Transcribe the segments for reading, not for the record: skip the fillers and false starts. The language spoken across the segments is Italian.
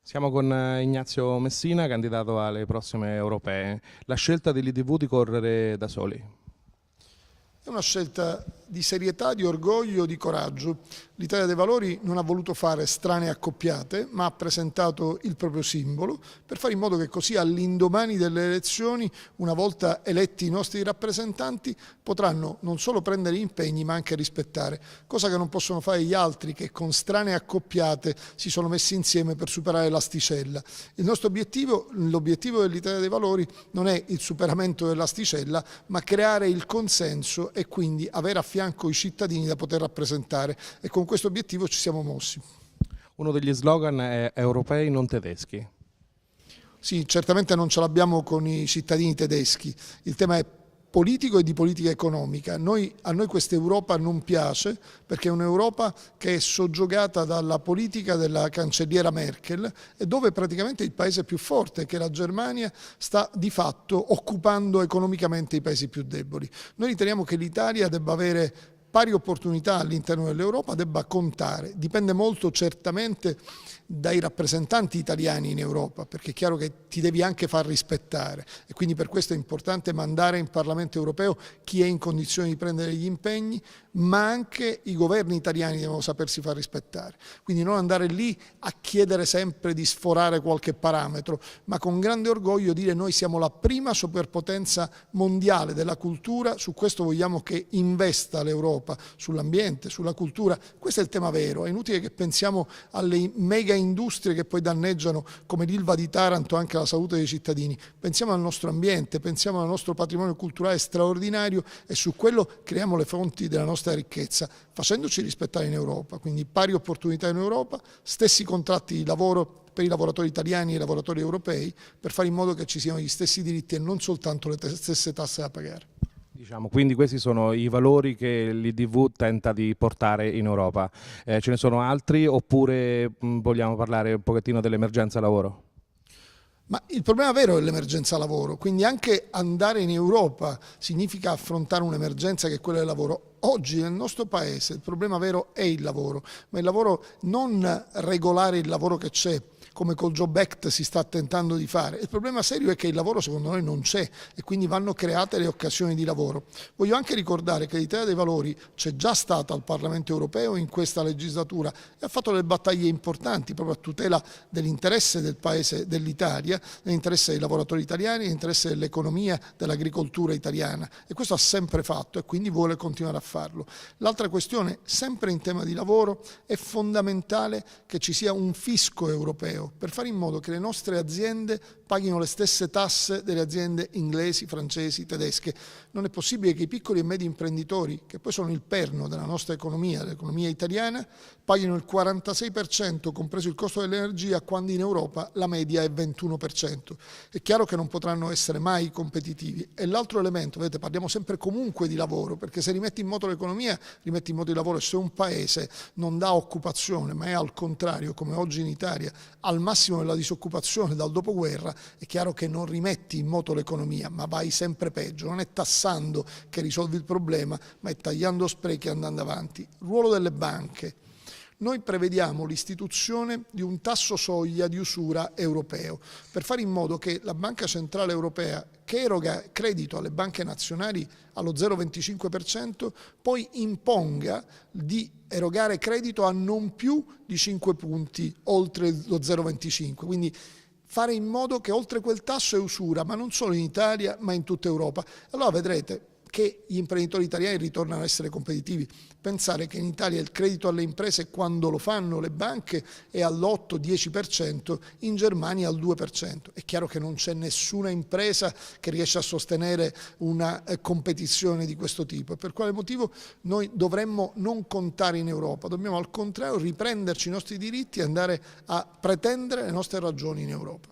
Siamo con Ignazio Messina, candidato alle prossime europee. La scelta dell'IDV di correre da soli. È una scelta di serietà, di orgoglio, di coraggio. L'Italia dei Valori non ha voluto fare strane accoppiate, ma ha presentato il proprio simbolo per fare in modo che così all'indomani delle elezioni, una volta eletti i nostri rappresentanti, potranno non solo prendere impegni ma anche rispettare, cosa che non possono fare gli altri che con strane accoppiate si sono messi insieme per superare l'asticella. Il nostro obiettivo, l'obiettivo dell'Italia dei Valori non è il superamento dell'asticella, ma creare il consenso e quindi avere a fianco i cittadini da poter rappresentare, e con questo obiettivo ci siamo mossi. Uno degli slogan è europei non tedeschi. Sì, certamente non ce l'abbiamo con i cittadini tedeschi, il tema è politico e di politica economica. A noi questa Europa non piace perché è un'Europa che è soggiogata dalla politica della cancelliera Merkel e dove praticamente il paese più forte, che è la Germania, sta di fatto occupando economicamente i paesi più deboli. Noi riteniamo che l'Italia debba avere pari opportunità all'interno dell'Europa, debba contare. Dipende molto certamente dai rappresentanti italiani in Europa, perché è chiaro che ti devi anche far rispettare e quindi per questo è importante mandare in Parlamento europeo chi è in condizione di prendere gli impegni, ma anche i governi italiani devono sapersi far rispettare. Quindi non andare lì a chiedere sempre di sforare qualche parametro, ma con grande orgoglio dire: noi siamo la prima superpotenza mondiale della cultura, su questo vogliamo che investa l'Europa, sull'ambiente, sulla cultura. Questo è il tema vero, è inutile che pensiamo alle mega industrie che poi danneggiano come l'Ilva di Taranto anche la salute dei cittadini. Pensiamo al nostro ambiente, pensiamo al nostro patrimonio culturale straordinario e su quello creiamo le fonti della nostra ricchezza, facendoci rispettare in Europa. Quindi pari opportunità in Europa, stessi contratti di lavoro per i lavoratori italiani e i lavoratori europei, per fare in modo che ci siano gli stessi diritti e non soltanto le stesse tasse da pagare. Quindi questi sono i valori che l'IDV tenta di portare in Europa. Ce ne sono altri oppure vogliamo parlare un pochettino dell'emergenza lavoro? Ma il problema vero è l'emergenza lavoro, quindi anche andare in Europa significa affrontare un'emergenza che è quella del lavoro. Oggi nel nostro paese il problema vero è il lavoro, ma il lavoro non regolare il lavoro che c'è, come col Job Act si sta tentando di fare. Il problema serio è che il lavoro secondo noi non c'è e quindi vanno create le occasioni di lavoro. Voglio anche ricordare che l'Italia dei Valori c'è già stata al Parlamento europeo in questa legislatura e ha fatto delle battaglie importanti proprio a tutela dell'interesse del paese, dell'Italia, dell'interesse dei lavoratori italiani, dell'interesse dell'economia, dell'agricoltura italiana, e questo ha sempre fatto e quindi vuole continuare a farlo. L'altra questione, sempre in tema di lavoro, è fondamentale che ci sia un fisco europeo per fare in modo che le nostre aziende paghino le stesse tasse delle aziende inglesi, francesi, tedesche. Non è possibile che i piccoli e medi imprenditori, che poi sono il perno della nostra economia, dell'economia italiana, paghino il 46%, compreso il costo dell'energia, quando in Europa la media è 21%. È chiaro che non potranno essere mai competitivi. E l'altro elemento, vedete, parliamo sempre comunque di lavoro, perché se rimetti in moto l'economia, rimetti in moto il lavoro, e se un paese non dà occupazione, ma è al contrario, come oggi in Italia, al massimo della disoccupazione dal dopoguerra, è chiaro che non rimetti in moto l'economia, ma vai sempre peggio. Non è tassando che risolvi il problema, ma è tagliando sprechi e andando avanti. Ruolo delle banche. Noi prevediamo l'istituzione di un tasso soglia di usura europeo per fare in modo che la Banca Centrale Europea, che eroga credito alle banche nazionali allo 0,25%, poi imponga di erogare credito a non più di 5 punti oltre lo 0,25%. Quindi fare in modo che oltre quel tasso è usura, ma non solo in Italia, ma in tutta Europa. Allora vedrete che gli imprenditori italiani ritornano a essere competitivi. Pensare che in Italia il credito alle imprese, quando lo fanno le banche, è all'8-10%, in Germania al 2%. È chiaro che non c'è nessuna impresa che riesce a sostenere una competizione di questo tipo. Per quale motivo noi dovremmo non contare in Europa? Dobbiamo al contrario riprenderci i nostri diritti e andare a pretendere le nostre ragioni in Europa.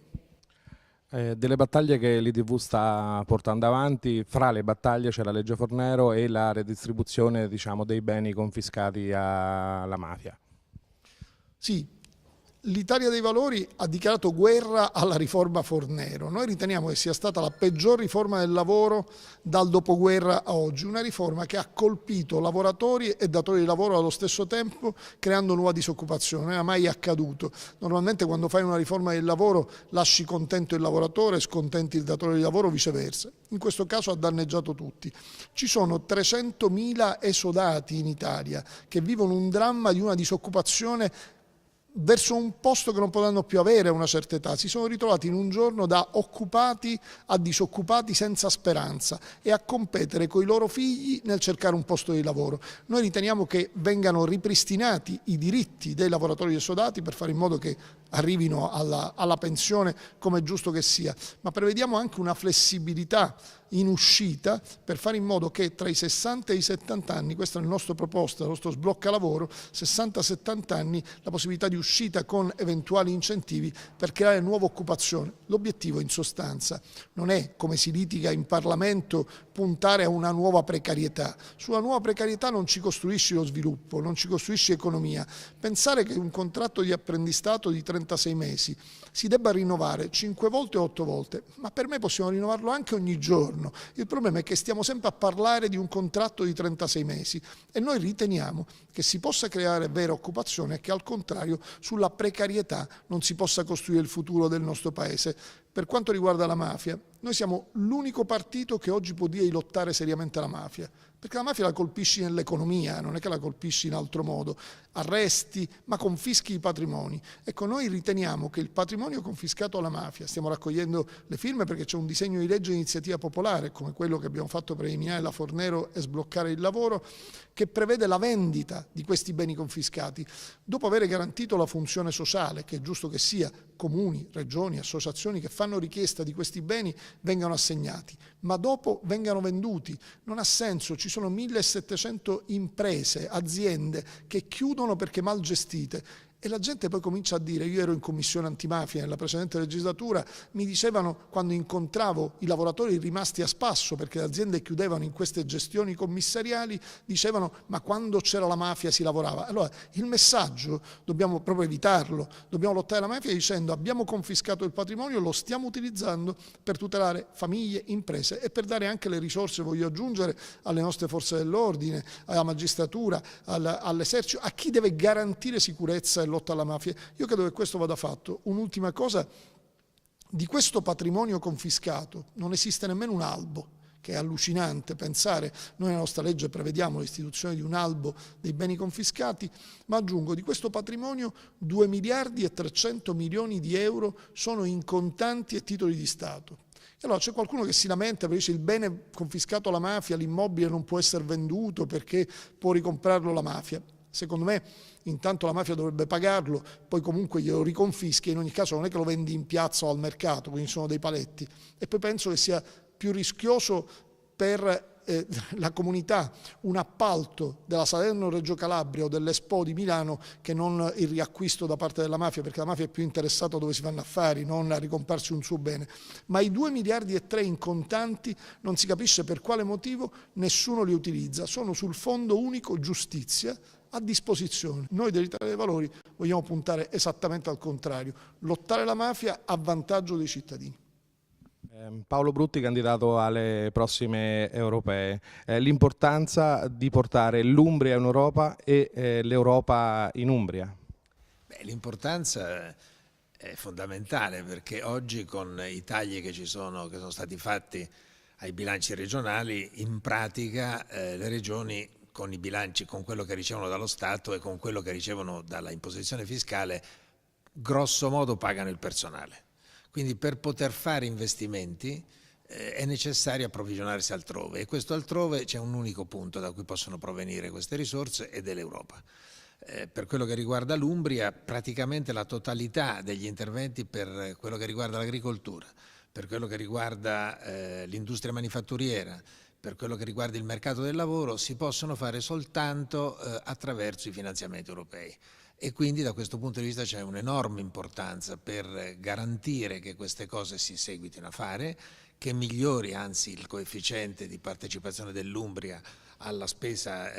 Delle battaglie che l'IDV sta portando avanti, fra le battaglie c'è la legge Fornero e la redistribuzione, diciamo, dei beni confiscati alla mafia. Sì, L'Italia dei Valori ha dichiarato guerra alla riforma Fornero. Noi riteniamo che sia stata la peggior riforma del lavoro dal dopoguerra a oggi, una riforma che ha colpito lavoratori e datori di lavoro allo stesso tempo, creando nuova disoccupazione. Non è mai accaduto. Normalmente quando fai una riforma del lavoro lasci contento il lavoratore, scontenti il datore di lavoro, viceversa. In questo caso ha danneggiato tutti. Ci sono 300.000 esodati in Italia che vivono un dramma di una disoccupazione verso un posto che non potranno più avere a una certa età. Si sono ritrovati in un giorno da occupati a disoccupati senza speranza e a competere con i loro figli nel cercare un posto di lavoro. Noi riteniamo che vengano ripristinati i diritti dei lavoratori esodati per fare in modo che arrivino alla pensione come è giusto che sia, ma prevediamo anche una flessibilità in uscita per fare in modo che tra i 60 e i 70 anni, questa è la nostra proposta, il nostro sblocca lavoro, 60-70 anni, la possibilità di uscita con eventuali incentivi per creare nuova occupazione. L'obiettivo in sostanza non è, come si litiga in Parlamento, puntare a una nuova precarietà. Sulla nuova precarietà non ci costruisci lo sviluppo, non ci costruisci economia. Pensare che un contratto di apprendistato di 36 mesi si debba rinnovare 5 volte o 8 volte, ma per me possiamo rinnovarlo anche ogni giorno. Il problema è che stiamo sempre a parlare di un contratto di 36 mesi e noi riteniamo che si possa creare vera occupazione e che al contrario sulla precarietà non si possa costruire il futuro del nostro Paese. Per quanto riguarda la mafia, noi siamo l'unico partito che oggi può dire di lottare seriamente alla mafia, perché la mafia la colpisci nell'economia, non è che la colpisci in altro modo, arresti, ma confischi i patrimoni. Ecco, noi riteniamo che il patrimonio confiscato alla mafia, stiamo raccogliendo le firme perché c'è un disegno di legge di iniziativa popolare, come quello che abbiamo fatto per eliminare la Fornero e sbloccare il lavoro, che prevede la vendita di questi beni confiscati, dopo aver garantito la funzione sociale, che è giusto che sia, comuni, regioni, associazioni che fanno richiesta di questi beni vengano assegnati, ma dopo vengano venduti. Non ha senso, ci sono 1.700 imprese, aziende che chiudono perché mal gestite. E la gente poi comincia a dire, io ero in commissione antimafia nella precedente legislatura, mi dicevano quando incontravo i lavoratori rimasti a spasso perché le aziende chiudevano in queste gestioni commissariali, dicevano ma quando c'era la mafia si lavorava. Allora il messaggio dobbiamo proprio evitarlo, dobbiamo lottare la mafia dicendo abbiamo confiscato il patrimonio, lo stiamo utilizzando per tutelare famiglie, imprese e per dare anche le risorse, voglio aggiungere, alle nostre forze dell'ordine, alla magistratura, all'esercito, a chi deve garantire sicurezza e lotta alla mafia. Io credo che questo vada fatto. Un'ultima cosa, di questo patrimonio confiscato non esiste nemmeno un albo, che è allucinante pensare, noi nella nostra legge prevediamo l'istituzione di un albo dei beni confiscati, ma aggiungo, di questo patrimonio 2 miliardi e 300 milioni di euro sono in contanti e titoli di Stato. E allora c'è qualcuno che si lamenta perché dice il bene confiscato alla mafia, l'immobile non può essere venduto perché può ricomprarlo la mafia. Secondo me intanto la mafia dovrebbe pagarlo, poi comunque glielo riconfischi, in ogni caso non è che lo vendi in piazza o al mercato, quindi sono dei paletti. E poi penso che sia più rischioso per la comunità un appalto della Salerno-Reggio Calabria o dell'Expo di Milano che non il riacquisto da parte della mafia, perché la mafia è più interessata dove si fanno affari, non a ricomprarsi un suo bene. Ma i 2 miliardi e 3 in contanti non si capisce per quale motivo nessuno li utilizza, sono sul Fondo Unico Giustizia a disposizione. Noi dell'Italia dei Valori vogliamo puntare esattamente al contrario, lottare la mafia a vantaggio dei cittadini. Paolo Brutti, candidato alle prossime europee. L'importanza di portare l'Umbria in Europa e l'Europa in Umbria. L'importanza è fondamentale perché oggi con i tagli che sono stati fatti ai bilanci regionali, in pratica le regioni con i bilanci, con quello che ricevono dallo Stato e con quello che ricevono dalla imposizione fiscale, grosso modo pagano il personale. Quindi per poter fare investimenti è necessario approvvigionarsi altrove e questo altrove c'è un unico punto da cui possono provenire queste risorse ed è l'Europa. Per quello che riguarda l'Umbria, praticamente la totalità degli interventi per quello che riguarda l'agricoltura, per quello che riguarda l'industria manifatturiera, per quello che riguarda il mercato del lavoro, si possono fare soltanto attraverso i finanziamenti europei. E quindi da questo punto di vista c'è un'enorme importanza per garantire che queste cose si seguitino a fare, che migliori anzi il coefficiente di partecipazione dell'Umbria alla spesa,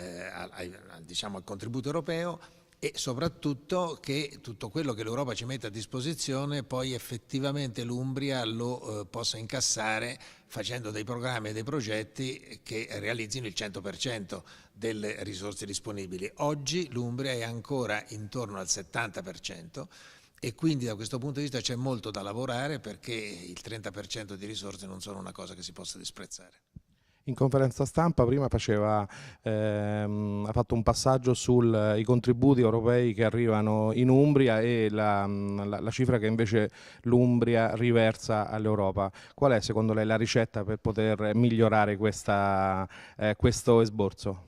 diciamo al contributo europeo e soprattutto che tutto quello che l'Europa ci mette a disposizione poi effettivamente l'Umbria lo possa incassare facendo dei programmi e dei progetti che realizzino il 100% delle risorse disponibili. Oggi l'Umbria è ancora intorno al 70% e quindi da questo punto di vista c'è molto da lavorare, perché il 30% di risorse non sono una cosa che si possa disprezzare. In conferenza stampa prima ha fatto un passaggio sui contributi europei che arrivano in Umbria e la cifra che invece l'Umbria riversa all'Europa. Qual è secondo lei la ricetta per poter migliorare questo esborso?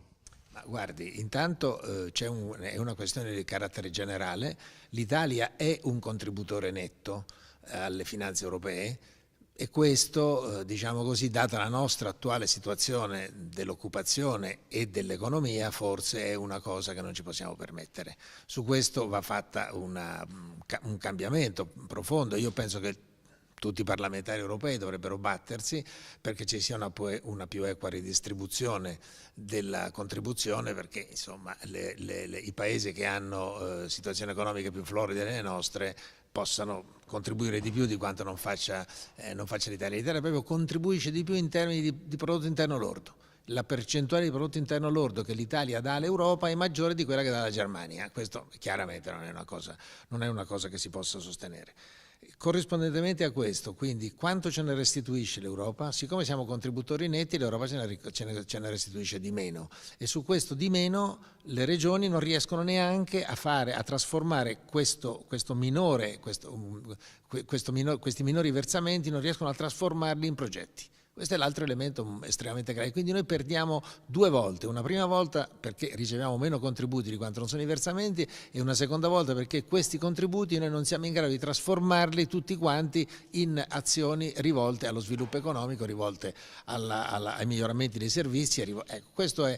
Ma guardi, intanto è una questione di carattere generale. L'Italia è un contributore netto alle finanze europee. E questo, diciamo così, data la nostra attuale situazione dell'occupazione e dell'economia, forse è una cosa che non ci possiamo permettere. Su questo va fatta un cambiamento profondo. Io penso che tutti i parlamentari europei dovrebbero battersi perché ci sia una più equa ridistribuzione della contribuzione, perché insomma i paesi che hanno situazioni economiche più floride delle nostre possano contribuire di più di quanto non faccia l'Italia. L'Italia proprio contribuisce di più in termini di prodotto interno lordo. La percentuale di prodotto interno lordo che l'Italia dà all'Europa è maggiore di quella che dà la Germania. Questo chiaramente non è una cosa che si possa sostenere. Corrispondentemente a questo, quindi, quanto ce ne restituisce l'Europa? Siccome siamo contributori netti, l'Europa ce ne restituisce di meno, e su questo di meno le regioni non riescono neanche a trasformare questi minori versamenti, non riescono a trasformarli in progetti. Questo è l'altro elemento estremamente grave, quindi noi perdiamo due volte: una prima volta perché riceviamo meno contributi di quanto non sono i versamenti, e una seconda volta perché questi contributi noi non siamo in grado di trasformarli tutti quanti in azioni rivolte allo sviluppo economico, rivolte ai miglioramenti dei servizi. Ecco, questo è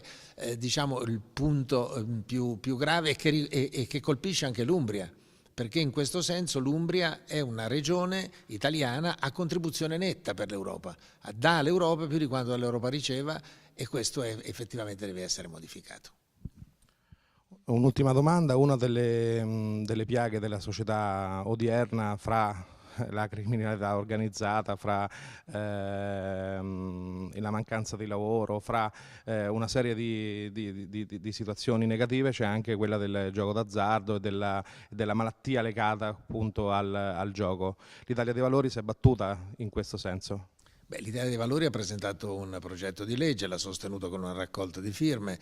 diciamo il punto più grave e che colpisce anche l'Umbria, perché in questo senso l'Umbria è una regione italiana a contribuzione netta per l'Europa, dà all'Europa più di quanto l'Europa riceva, e questo effettivamente deve essere modificato. Un'ultima domanda: una delle piaghe della società odierna, fra la criminalità organizzata, fra la mancanza di lavoro, fra una serie di situazioni negative, c'è anche quella del gioco d'azzardo e della malattia legata appunto al gioco. L'Italia dei Valori si è battuta in questo senso? L'Italia dei Valori ha presentato un progetto di legge, l'ha sostenuto con una raccolta di firme.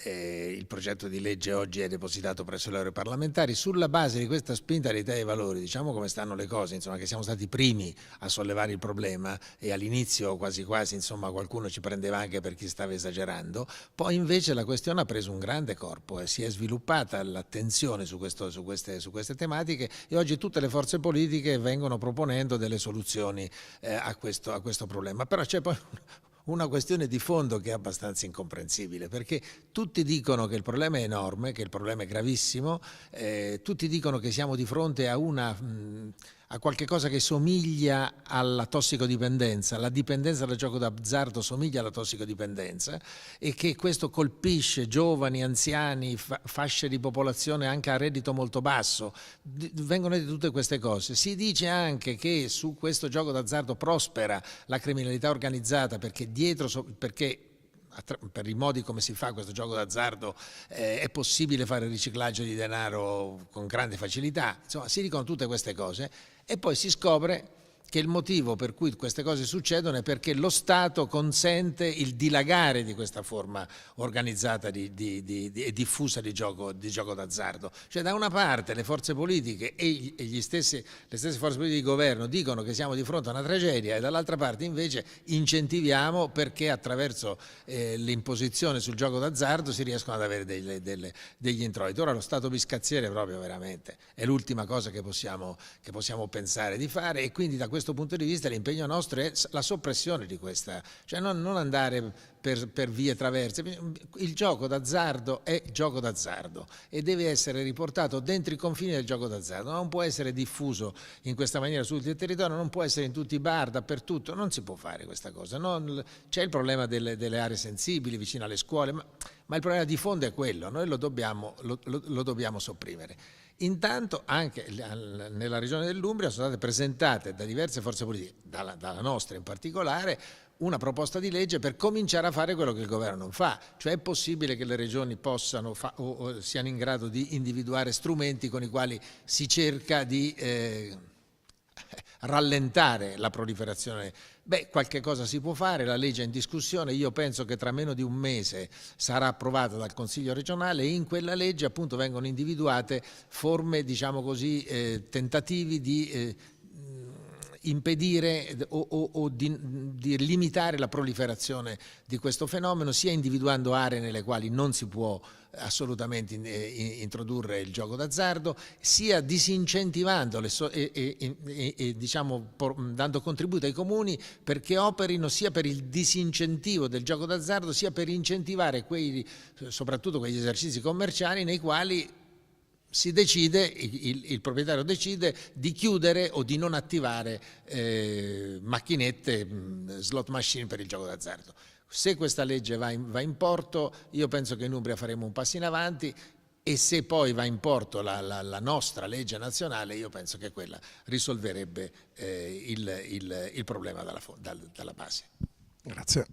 Il progetto di legge oggi è depositato presso le europarlamentari. Sulla base di questa spinta dell'Italia dei Valori, diciamo come stanno le cose, insomma, che siamo stati i primi a sollevare il problema, e all'inizio quasi quasi insomma qualcuno ci prendeva anche per chi stava esagerando. Poi invece la questione ha preso un grande corpo e si è sviluppata l'attenzione su queste tematiche, e oggi tutte le forze politiche vengono proponendo delle soluzioni a questo problema. Però c'è poi una questione di fondo che è abbastanza incomprensibile, perché tutti dicono che il problema è enorme, che il problema è gravissimo, tutti dicono che siamo di fronte a qualche cosa che somiglia alla tossicodipendenza. La dipendenza dal gioco d'azzardo somiglia alla tossicodipendenza, e che questo colpisce giovani, anziani, fasce di popolazione anche a reddito molto basso. Vengono dette tutte queste cose. Si dice anche che su questo gioco d'azzardo prospera la criminalità organizzata, perché per i modi come si fa questo gioco d'azzardo è possibile fare riciclaggio di denaro con grande facilità. Insomma, si dicono tutte queste cose, e poi si scopre che il motivo per cui queste cose succedono è perché lo Stato consente il dilagare di questa forma organizzata e diffusa di gioco d'azzardo. Cioè, da una parte le forze politiche e le stesse forze politiche di governo dicono che siamo di fronte a una tragedia, e dall'altra parte invece incentiviamo perché attraverso l'imposizione sul gioco d'azzardo si riescono ad avere degli introiti. Ora lo Stato biscazziere proprio veramente è l'ultima cosa che possiamo pensare di fare, e quindi da questo questo punto di vista l'impegno nostro è la soppressione di questa, cioè non andare per vie traverse. Il gioco d'azzardo è gioco d'azzardo e deve essere riportato dentro i confini del gioco d'azzardo, non può essere diffuso in questa maniera su tutto il territorio, non può essere in tutti i bar, dappertutto, non si può fare questa cosa. C'è il problema delle aree sensibili vicino alle scuole, ma il problema di fondo è quello, noi lo dobbiamo sopprimere. Intanto anche nella regione dell'Umbria sono state presentate da diverse forze politiche, dalla nostra in particolare, una proposta di legge per cominciare a fare quello che il governo non fa, cioè è possibile che le regioni possano o siano in grado di individuare strumenti con i quali si cerca di rallentare la proliferazione. Beh, qualche cosa si può fare, la legge è in discussione, io penso che tra meno di un mese sarà approvata dal Consiglio regionale e in quella legge appunto vengono individuate forme, diciamo così, tentativi di impedire o di limitare la proliferazione di questo fenomeno, sia individuando aree nelle quali non si può assolutamente introdurre il gioco d'azzardo, sia disincentivando diciamo, dando contributo ai comuni perché operino sia per il disincentivo del gioco d'azzardo sia per incentivare soprattutto quegli esercizi commerciali nei quali si decide, il proprietario decide di chiudere o di non attivare macchinette, slot machine per il gioco d'azzardo. Se questa legge va in porto, io penso che in Umbria faremo un passo in avanti, e se poi va in porto la nostra legge nazionale, io penso che quella risolverebbe il problema dalla base. Grazie.